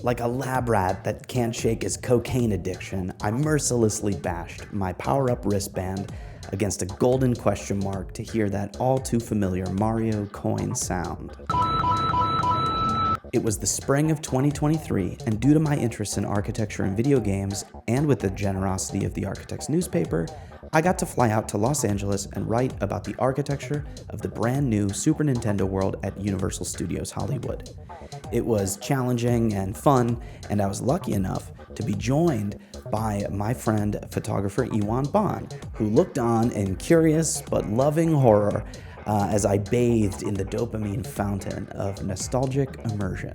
Like a lab rat that can't shake his cocaine addiction, I mercilessly bashed my power-up wristband against a golden question mark to hear that all too familiar Mario coin sound. It was the spring of 2023, and due to my interest in architecture and video games, and with the generosity of the Architects newspaper, I got to fly out to Los Angeles and write about the architecture of the brand new Super Nintendo world at Universal Studios Hollywood. It was challenging and fun, and I was lucky enough to be joined by my friend, photographer Iwan Baan, who looked on in curious but loving horror as I bathed in the dopamine fountain of nostalgic immersion.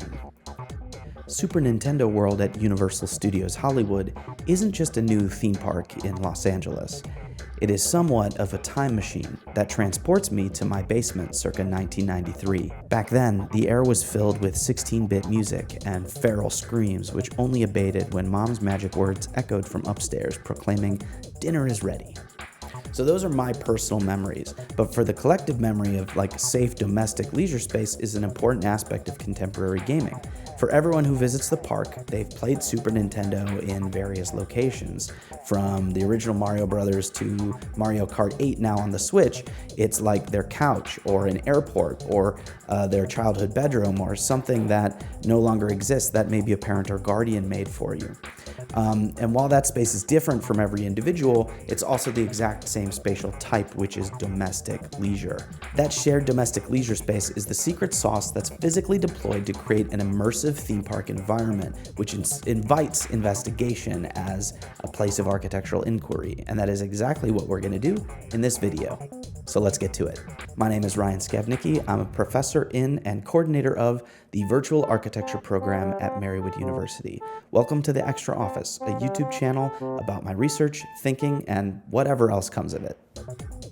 Super Nintendo World at Universal Studios Hollywood isn't just a new theme park in Los Angeles. It is somewhat of a time machine that transports me to my basement circa 1993. Back then, the air was filled with 16-bit music and feral screams which only abated when Mom's magic words echoed from upstairs proclaiming, "Dinner is ready." So those are my personal memories, but for the collective memory of like safe domestic leisure space is an important aspect of contemporary gaming. For everyone who visits the park, they've played Super Nintendo in various locations. From the original Mario Brothers to Mario Kart 8 now on the Switch, it's like their couch or an airport or their childhood bedroom or something that no longer exists that maybe a parent or guardian made for you. And while that space is different from every individual, it's also the exact same spatial type, which is domestic leisure. That shared domestic leisure space is the secret sauce that's physically deployed to create an immersive theme park environment, which invites investigation as a place of architectural inquiry. And that is exactly what we're going to do in this video. So let's get to it. My name is Ryan Skavnicki. I'm a professor in and coordinator of the Virtual Architecture program at Marywood University. Welcome to The Extra Office, a YouTube channel about my research, thinking, and whatever else comes of it.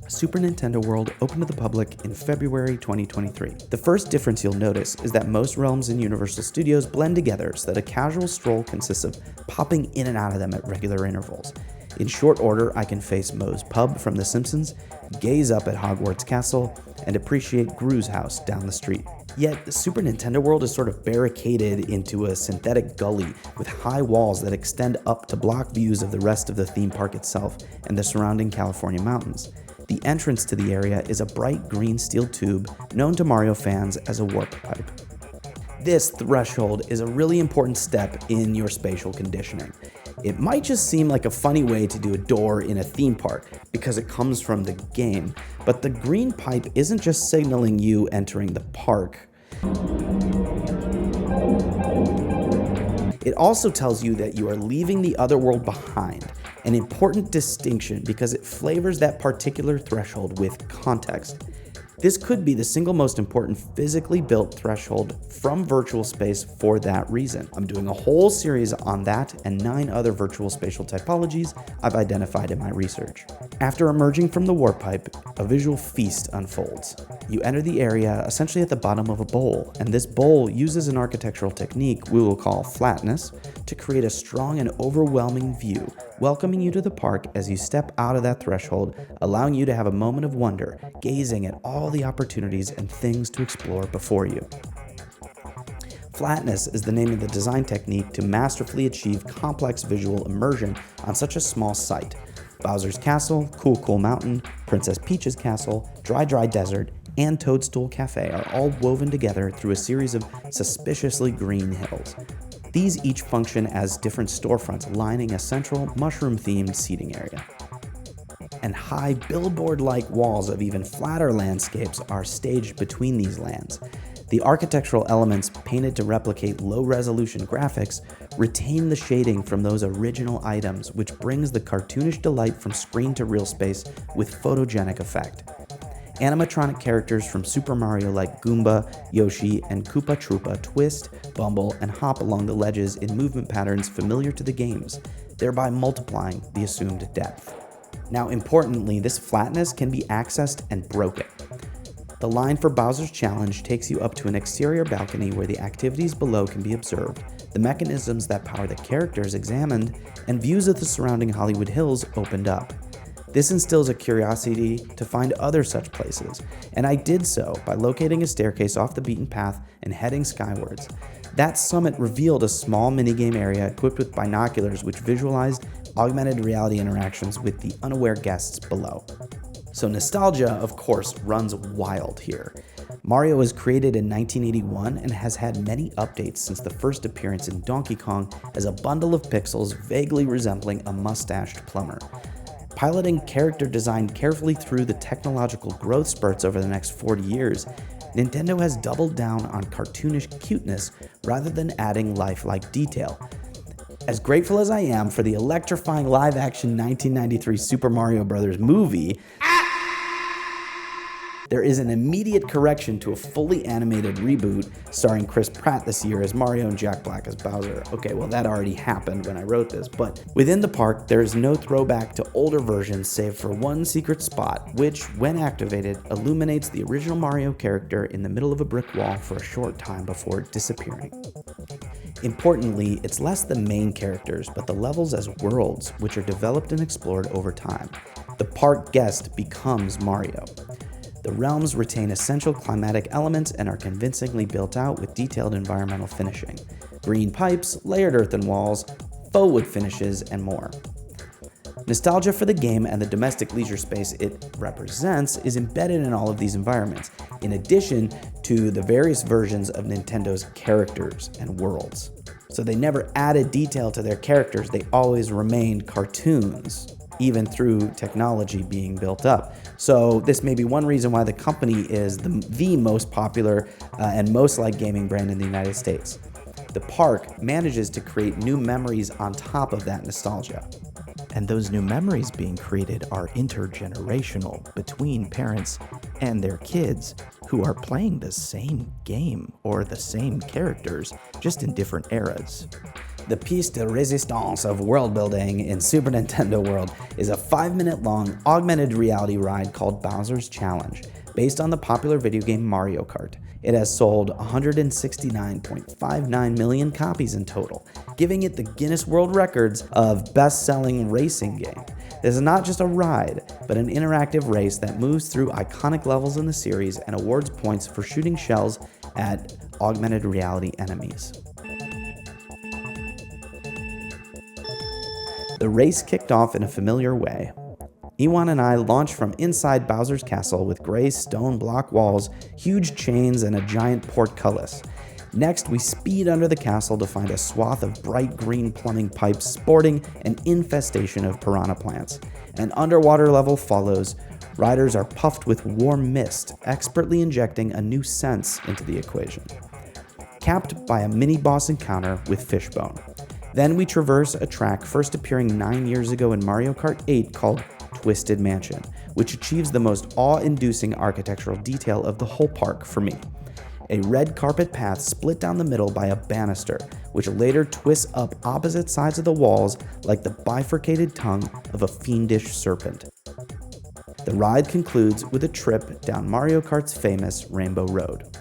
Super Nintendo World opened to the public in February 2023. The first difference you'll notice is that most realms in Universal Studios blend together so that a casual stroll consists of popping in and out of them at regular intervals. In short order, I can face Moe's Pub from The Simpsons, gaze up at Hogwarts Castle, and appreciate Gru's house down the street. Yet, the Super Nintendo World is sort of barricaded into a synthetic gully with high walls that extend up to block views of the rest of the theme park itself and the surrounding California mountains. The entrance to the area is a bright green steel tube known to Mario fans as a warp pipe. This threshold is a really important step in your spatial conditioning. It might just seem like a funny way to do a door in a theme park because it comes from the game, but the green pipe isn't just signaling you entering the park. It also tells you that you are leaving the other world behind, an important distinction because it flavors that particular threshold with context. This could be the single most important physically built threshold from virtual space for that reason. I'm doing a whole series on that and 9 other virtual spatial typologies I've identified in my research. After emerging from the warp pipe, a visual feast unfolds. You enter the area essentially at the bottom of a bowl, and this bowl uses an architectural technique we will call flatness to create a strong and overwhelming view, welcoming you to the park as you step out of that threshold, allowing you to have a moment of wonder, gazing at all the opportunities and things to explore before you. Flatness is the name of the design technique to masterfully achieve complex visual immersion on such a small site. Bowser's Castle, Cool Cool Mountain, Princess Peach's Castle, Dry Dry Desert, and Toadstool Cafe are all woven together through a series of suspiciously green hills. These each function as different storefronts lining a central mushroom-themed seating area. And high billboard-like walls of even flatter landscapes are staged between these lands. The architectural elements painted to replicate low-resolution graphics retain the shading from those original items, which brings the cartoonish delight from screen to real space with photogenic effect. Animatronic characters from Super Mario like Goomba, Yoshi, and Koopa Troopa twist, bumble, and hop along the ledges in movement patterns familiar to the games, thereby multiplying the assumed depth. Now, importantly, this flatness can be accessed and broken. The line for Bowser's Challenge takes you up to an exterior balcony where the activities below can be observed, the mechanisms that power the characters examined, and views of the surrounding Hollywood Hills opened up. This instills a curiosity to find other such places, and I did so by locating a staircase off the beaten path and heading skywards. That summit revealed a small minigame area equipped with binoculars which visualized augmented reality interactions with the unaware guests below. So nostalgia, of course, runs wild here. Mario was created in 1981 and has had many updates since the first appearance in Donkey Kong as a bundle of pixels vaguely resembling a mustached plumber. Piloting character design carefully through the technological growth spurts over the next 40 years, Nintendo has doubled down on cartoonish cuteness rather than adding lifelike detail. As grateful as I am for the electrifying live-action 1993 Super Mario Bros. Movie, there is an immediate correction to a fully animated reboot starring Chris Pratt this year as Mario and Jack Black as Bowser. Okay, well that already happened when I wrote this, but within the park there is no throwback to older versions save for one secret spot, which, when activated, illuminates the original Mario character in the middle of a brick wall for a short time before disappearing. Importantly, it's less the main characters, but the levels as worlds, which are developed and explored over time. The park guest becomes Mario. The realms retain essential climatic elements and are convincingly built out with detailed environmental finishing. Green pipes, layered earthen walls, faux wood finishes, and more. Nostalgia for the game and the domestic leisure space it represents is embedded in all of these environments, in addition to the various versions of Nintendo's characters and worlds. So they never added detail to their characters, they always remained cartoons, even through technology being built up. So this may be one reason why the company is the most popular and most liked gaming brand in the United States. The park manages to create new memories on top of that nostalgia. And those new memories being created are intergenerational between parents and their kids who are playing the same game or the same characters, just in different eras. The piece de resistance of world building in Super Nintendo World is a 5-minute long augmented reality ride called Bowser's Challenge, based on the popular video game Mario Kart. It has sold 169.59 million copies in total, giving it the Guinness World Records of best-selling racing game. This is not just a ride, but an interactive race that moves through iconic levels in the series and awards points for shooting shells at augmented reality enemies. The race kicked off in a familiar way. Iwan and I launched from inside Bowser's castle with gray stone block walls, huge chains, and a giant portcullis. Next, we speed under the castle to find a swath of bright green plumbing pipes sporting an infestation of piranha plants. An underwater level follows. Riders are puffed with warm mist, expertly injecting a new sense into the equation. Capped by a mini-boss encounter with Fishbone. Then we traverse a track first appearing 9 years ago in Mario Kart 8 called Twisted Mansion, which achieves the most awe-inducing architectural detail of the whole park for me. A red carpet path split down the middle by a banister, which later twists up opposite sides of the walls like the bifurcated tongue of a fiendish serpent. The ride concludes with a trip down Mario Kart's famous Rainbow Road.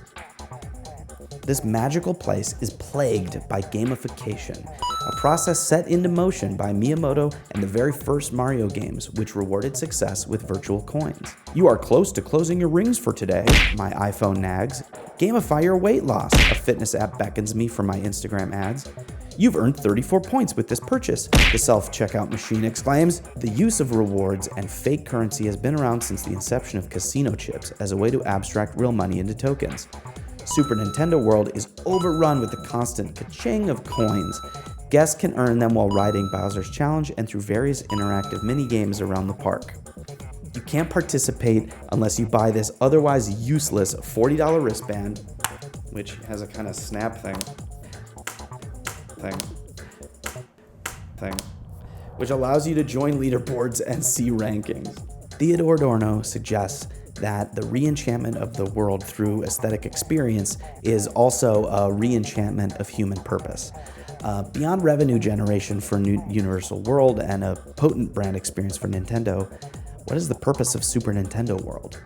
This magical place is plagued by gamification, a process set into motion by Miyamoto and the very first Mario games, which rewarded success with virtual coins. You are close to closing your rings for today, my iPhone nags. Gamify your weight loss, a fitness app beckons me from my Instagram ads. You've earned 34 points with this purchase, the self-checkout machine exclaims. The use of rewards and fake currency has been around since the inception of casino chips as a way to abstract real money into tokens. Super Nintendo World is overrun with the constant ka-ching of coins. Guests can earn them while riding Bowser's Challenge and through various interactive mini-games around the park. You can't participate unless you buy this otherwise useless $40 wristband, which has a kind of snap thing, which allows you to join leaderboards and see rankings. Theodore Adorno suggests that the re-enchantment of the world through aesthetic experience is also a re-enchantment of human purpose. Beyond revenue generation for Universal World and a potent brand experience for Nintendo, what is the purpose of Super Nintendo World?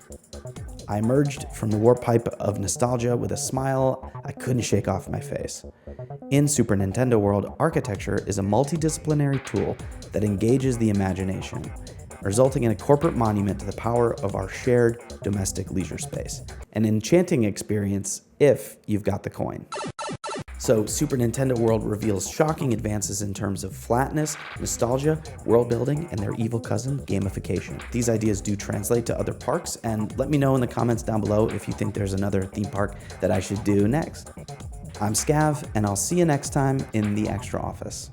I emerged from the warp pipe of nostalgia with a smile I couldn't shake off my face. In Super Nintendo World, architecture is a multidisciplinary tool that engages the imagination, resulting in a corporate monument to the power of our shared domestic leisure space. An enchanting experience if you've got the coin. So Super Nintendo World reveals shocking advances in terms of flatness, nostalgia, world building, and their evil cousin, gamification. These ideas do translate to other parks, and let me know in the comments down below if you think there's another theme park that I should do next. I'm Scav, and I'll see you next time in the Extra Office.